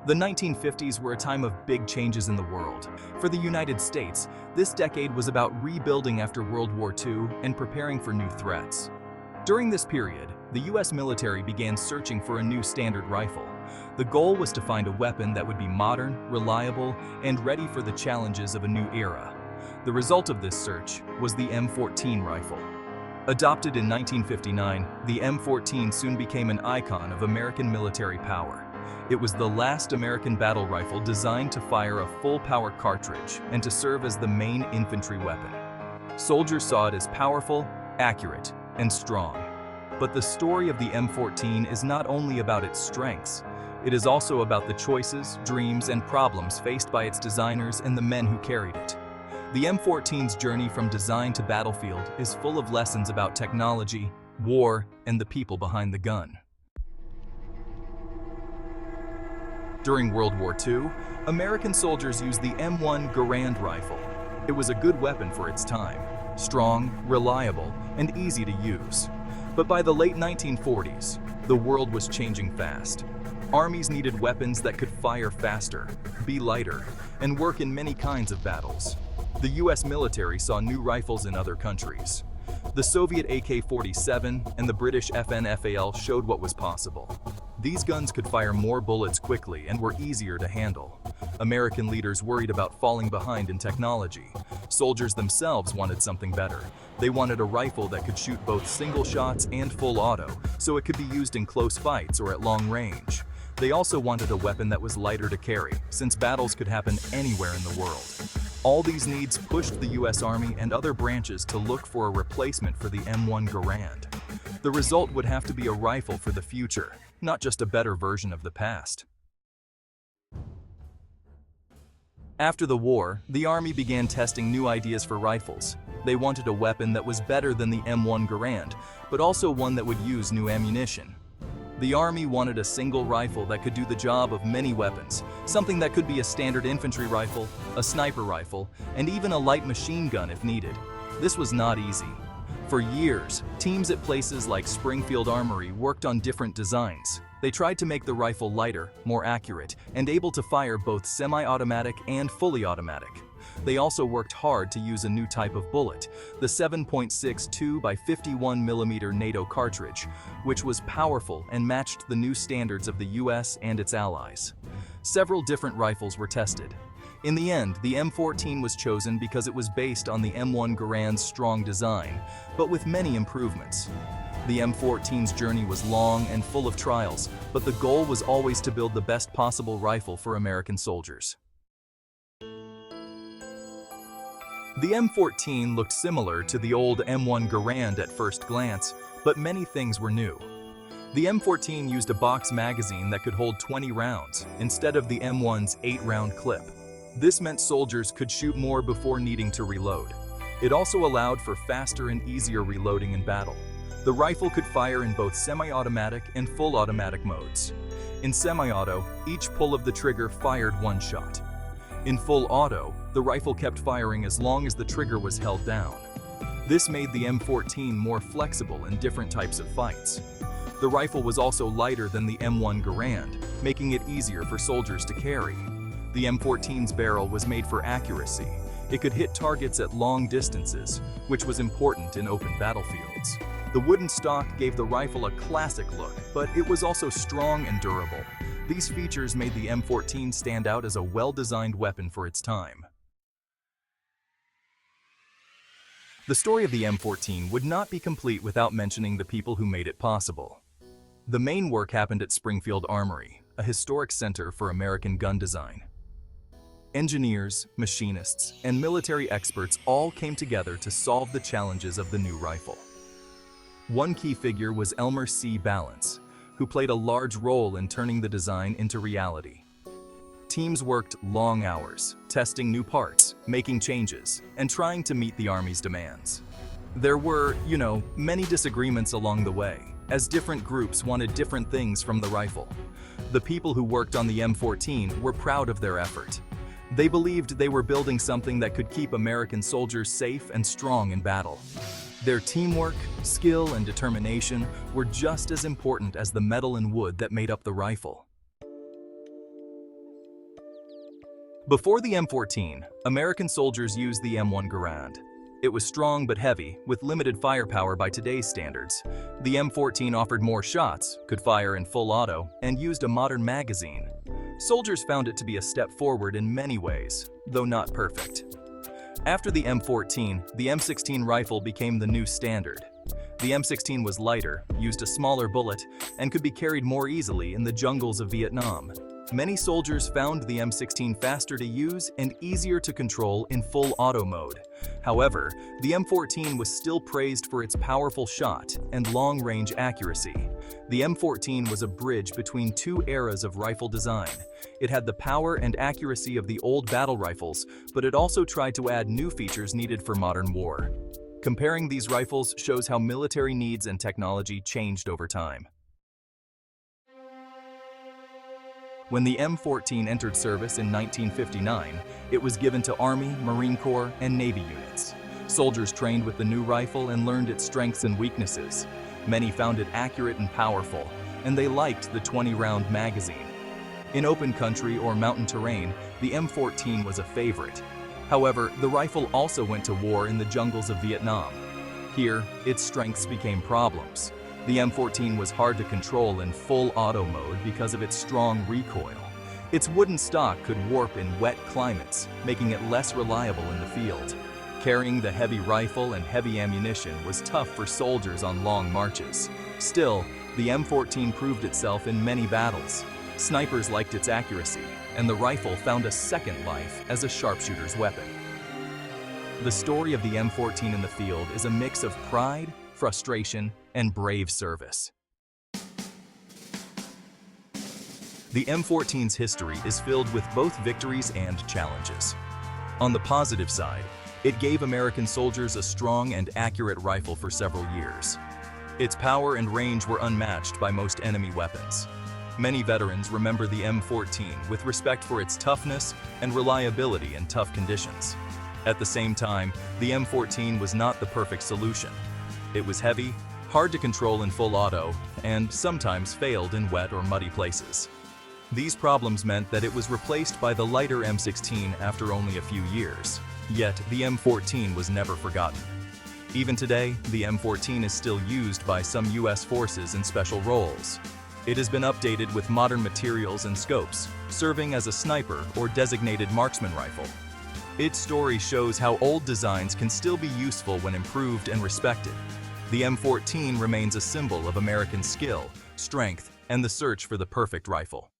The 1950s were a time of big changes in the world. For the United States, this decade was about rebuilding after World War II and preparing for new threats. During this period, the US military began searching for a new standard rifle. The goal was to find a weapon that would be modern, reliable, and ready for the challenges of a new era. The result of this search was the M14 rifle. Adopted in 1959, the M14 soon became an icon of American military power. It was the last American battle rifle designed to fire a full-power cartridge and to serve as the main infantry weapon. Soldiers saw it as powerful, accurate, and strong. But the story of the M14 is not only about its strengths. It is also about the choices, dreams, and problems faced by its designers and the men who carried it. The M14's journey from design to battlefield is full of lessons about technology, war, and the people behind the gun. During World War II, American soldiers used the M1 Garand rifle. It was a good weapon for its time, strong, reliable, and easy to use. But by the late 1940s, the world was changing fast. Armies needed weapons that could fire faster, be lighter, and work in many kinds of battles. The US military saw new rifles in other countries. The Soviet AK-47 and the British FN-FAL showed what was possible. These guns could fire more bullets quickly and were easier to handle. American leaders worried about falling behind in technology. Soldiers themselves wanted something better. They wanted a rifle that could shoot both single shots and full auto, so it could be used in close fights or at long range. They also wanted a weapon that was lighter to carry, since battles could happen anywhere in the world. All these needs pushed the US Army and other branches to look for a replacement for the M1 Garand. The result would have to be a rifle for the future, not just a better version of the past. After the war, the Army began testing new ideas for rifles. They wanted a weapon that was better than the M1 Garand, but also one that would use new ammunition. The Army wanted a single rifle that could do the job of many weapons, something that could be a standard infantry rifle, a sniper rifle, and even a light machine gun if needed. This was not easy. For years, teams at places like Springfield Armory worked on different designs. They tried to make the rifle lighter, more accurate, and able to fire both semi-automatic and fully automatic. They also worked hard to use a new type of bullet, the 7.62 by 51 mm NATO cartridge, which was powerful and matched the new standards of the US and its allies. Several different rifles were tested. In the end, the M14 was chosen because it was based on the M1 Garand's strong design, but with many improvements. The M14's journey was long and full of trials, but the goal was always to build the best possible rifle for American soldiers. The M14 looked similar to the old M1 Garand at first glance, but many things were new. The M14 used a box magazine that could hold 20 rounds, instead of the M1's 8-round clip. This meant soldiers could shoot more before needing to reload. It also allowed for faster and easier reloading in battle. The rifle could fire in both semi-automatic and full automatic modes. In semi-auto, each pull of the trigger fired one shot. In full auto, the rifle kept firing as long as the trigger was held down. This made the M14 more flexible in different types of fights. The rifle was also lighter than the M1 Garand, making it easier for soldiers to carry. The M14's barrel was made for accuracy. It could hit targets at long distances, which was important in open battlefields. The wooden stock gave the rifle a classic look, but it was also strong and durable. These features made the M14 stand out as a well-designed weapon for its time. The story of the M14 would not be complete without mentioning the people who made it possible. The main work happened at Springfield Armory, a historic center for American gun design. Engineers, machinists, and military experts all came together to solve the challenges of the new rifle. One key figure was Elmer C. Balance, who played a large role in turning the design into reality. Teams worked long hours, testing new parts, making changes, and trying to meet the Army's demands. There were, many disagreements along the way, as different groups wanted different things from the rifle. The people who worked on the M14 were proud of their effort. They believed they were building something that could keep American soldiers safe and strong in battle. Their teamwork, skill, and determination were just as important as the metal and wood that made up the rifle. Before the M14, American soldiers used the M1 Garand. It was strong but heavy, with limited firepower by today's standards. The M14 offered more shots, could fire in full auto, and used a modern magazine. Soldiers found it to be a step forward in many ways, though not perfect. After the M14, the M16 rifle became the new standard. The M16 was lighter, used a smaller bullet, and could be carried more easily in the jungles of Vietnam. Many soldiers found the M16 faster to use and easier to control in full auto mode. However, the M14 was still praised for its powerful shot and long-range accuracy. The M14 was a bridge between two eras of rifle design. It had the power and accuracy of the old battle rifles, but it also tried to add new features needed for modern war. Comparing these rifles shows how military needs and technology changed over time. When the M14 entered service in 1959, it was given to Army, Marine Corps, and Navy units. Soldiers trained with the new rifle and learned its strengths and weaknesses. Many found it accurate and powerful, and they liked the 20-round magazine. In open country or mountain terrain, the M14 was a favorite. However, the rifle also went to war in the jungles of Vietnam. Here, its strengths became problems. The M14 was hard to control in full auto mode because of its strong recoil. Its wooden stock could warp in wet climates, making it less reliable in the field. Carrying the heavy rifle and heavy ammunition was tough for soldiers on long marches. Still, the M14 proved itself in many battles. Snipers liked its accuracy, and the rifle found a second life as a sharpshooter's weapon. The story of the M14 in the field is a mix of pride, frustration, and brave service. The M14's history is filled with both victories and challenges. On the positive side, it gave American soldiers a strong and accurate rifle for several years. Its power and range were unmatched by most enemy weapons. Many veterans remember the M14 with respect for its toughness and reliability in tough conditions. At the same time, the M14 was not the perfect solution. It was heavy, hard to control in full auto, and sometimes failed in wet or muddy places. These problems meant that it was replaced by the lighter M16 after only a few years. Yet, the M14 was never forgotten. Even today, the M14 is still used by some U.S. forces in special roles. It has been updated with modern materials and scopes, serving as a sniper or designated marksman rifle. Its story shows how old designs can still be useful when improved and respected. The M14 remains a symbol of American skill, strength, and the search for the perfect rifle.